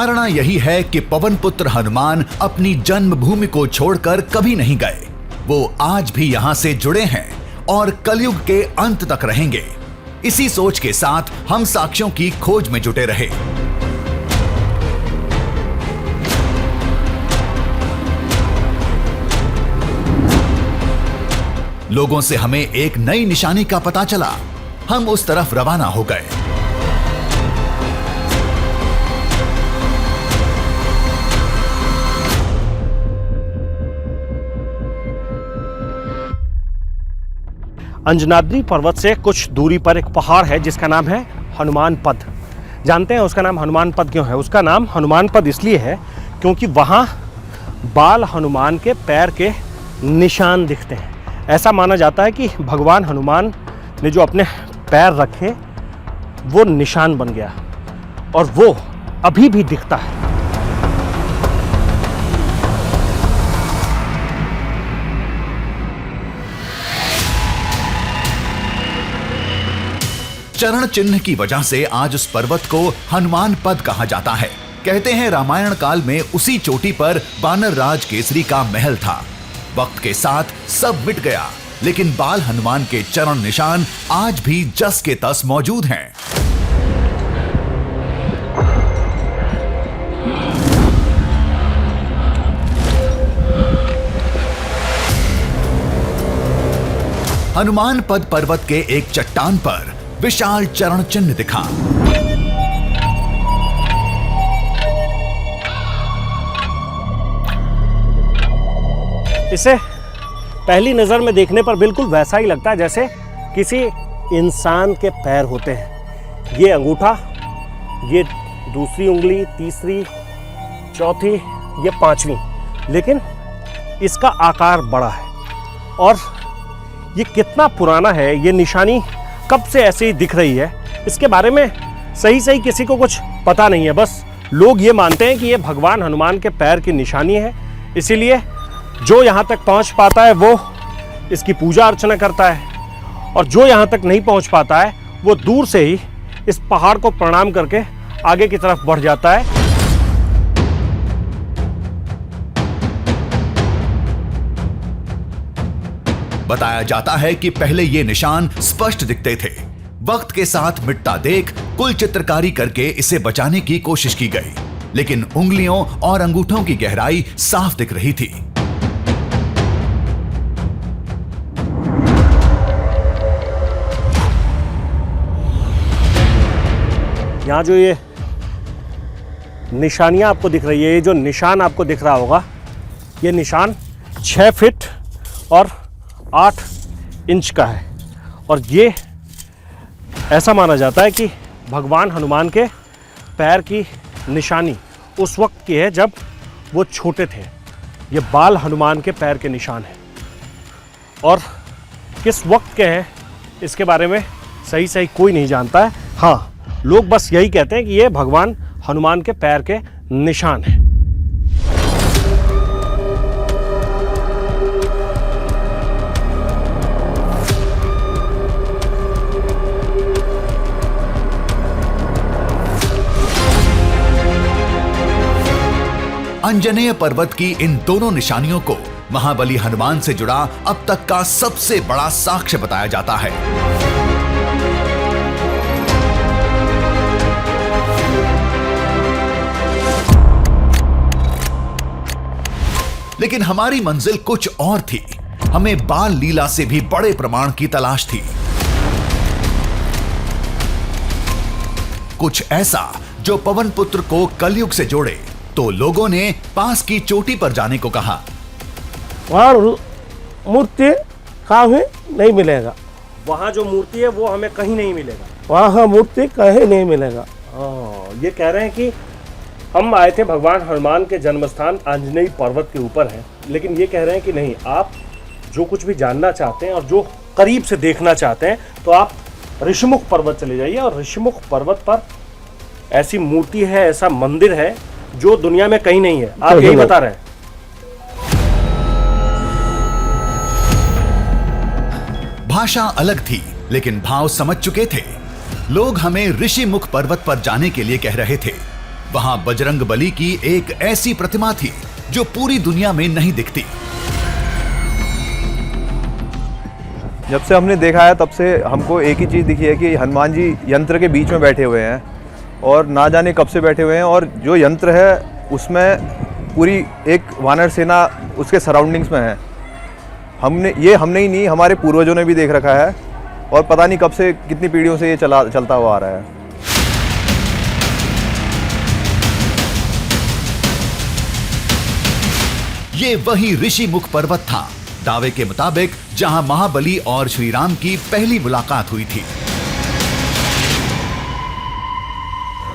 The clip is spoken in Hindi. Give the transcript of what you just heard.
धारणा यही है कि पवन पुत्र हनुमान अपनी जन्मभूमि को छोड़कर कभी नहीं गए। वो आज भी यहाँ से जुड़े हैं और कलयुग के अंत तक रहेंगे। इसी सोच के साथ हम साक्ष्यों की खोज में जुटे रहे। लोगों से हमें एक नई निशानी का पता चला। हम उस तरफ रवाना हो गए। अंजनाद्री पर्वत से कुछ दूरी पर एक पहाड़ है जिसका नाम है हनुमान पद। जानते हैं उसका नाम हनुमान पद क्यों है? उसका नाम हनुमान पद इसलिए है क्योंकि वहाँ बाल हनुमान के पैर के निशान दिखते हैं। ऐसा माना जाता है कि भगवान हनुमान ने जो अपने पैर रखे वो निशान बन गया और वो अभी भी दिखता है। चरण चिन्ह की वजह से आज उस पर्वत को हनुमान पद कहा जाता है। कहते हैं रामायण काल में उसी चोटी पर वानर राज केसरी का महल था। वक्त के साथ सब मिट गया, लेकिन बाल हनुमान के चरण निशान आज भी जस के तस मौजूद हैं। हनुमान पद पर्वत के एक चट्टान पर विशाल चरण चिन्ह दिखा। इसे पहली नजर में देखने पर बिल्कुल वैसा ही लगता है जैसे किसी इंसान के पैर होते हैं। ये अंगूठा, ये दूसरी उंगली, तीसरी, चौथी, ये पांचवी, लेकिन इसका आकार बड़ा है। और ये कितना पुराना है, ये निशानी कब से ऐसे ही दिख रही है, इसके बारे में सही किसी को कुछ पता नहीं है। बस लोग ये मानते हैं कि ये भगवान हनुमान के पैर की निशानी है, इसीलिए जो यहाँ तक पहुँच पाता है वो इसकी पूजा अर्चना करता है, और जो यहाँ तक नहीं पहुँच पाता है वो दूर से ही इस पहाड़ को प्रणाम करके आगे की तरफ बढ़ जाता है। बताया जाता है कि पहले ये निशान स्पष्ट दिखते थे। वक्त के साथ मिटता देख कुल चित्रकारी करके इसे बचाने की कोशिश की गई, लेकिन उंगलियों और अंगूठों की गहराई साफ दिख रही थी। यहाँ जो ये निशानियां आपको दिख रही है, ये जो निशान आपको दिख रहा होगा, ये निशान 6 फीट और 8 इंच का है। और ये ऐसा माना जाता है कि भगवान हनुमान के पैर की निशानी उस वक्त की है जब वो छोटे थे। ये बाल हनुमान के पैर के निशान हैं, और किस वक्त के हैं इसके बारे में सही कोई नहीं जानता है। हाँ, लोग बस यही कहते हैं कि ये भगवान हनुमान के पैर के निशान हैं। अंजनेय पर्वत की इन दोनों निशानियों को महाबली हनुमान से जुड़ा अब तक का सबसे बड़ा साक्ष्य बताया जाता है। लेकिन हमारी मंजिल कुछ और थी। हमें बाल लीला से भी बड़े प्रमाण की तलाश थी। कुछ ऐसा जो पवन पुत्र को कलयुग से जोड़े। तो लोगों ने पास की चोटी पर जाने को कहा। वहाँ मूर्ति कहीं नहीं मिलेगा। वहाँ जो मूर्ति है वो हमें कहीं नहीं मिलेगा। वहाँ मूर्ति कहीं नहीं मिलेगा। ये कह रहे हैं कि हम आए थे भगवान हनुमान के जन्म स्थान आंजनेय पर्वत के ऊपर है, लेकिन ये कह रहे हैं कि नहीं, आप जो कुछ भी जानना चाहते हैं और जो करीब से देखना चाहते हैं तो आप ऋषिमुख पर्वत चले जाइए। और ऋषिमुख पर्वत पर ऐसी मूर्ति है, ऐसा मंदिर है जो दुनिया में कहीं नहीं है। आप यही बता रहे हैं। भाषा अलग थी, लेकिन भाव समझ चुके थे। लोग हमें ऋषिमुख पर्वत पर जाने के लिए कह रहे थे। वहां बजरंग बली की एक ऐसी प्रतिमा थी जो पूरी दुनिया में नहीं दिखती। जब से हमने देखा है तब से हमको एक ही चीज़ दिखी है कि हनुमान जी यंत्र के बीच में बैठे हुए हैं और ना जाने कब से बैठे हुए हैं, और जो यंत्र है उसमें पूरी एक वानर सेना उसके सराउंडिंग्स में है। हमने ही नहीं, हमारे पूर्वजों ने भी देख रखा है और पता नहीं कब से, कितनी पीढ़ियों से ये चलता हुआ आ रहा है। ये वही ऋषि मुख पर्वत था, दावे के मुताबिक जहां महाबली और श्री राम की पहली मुलाकात हुई थी।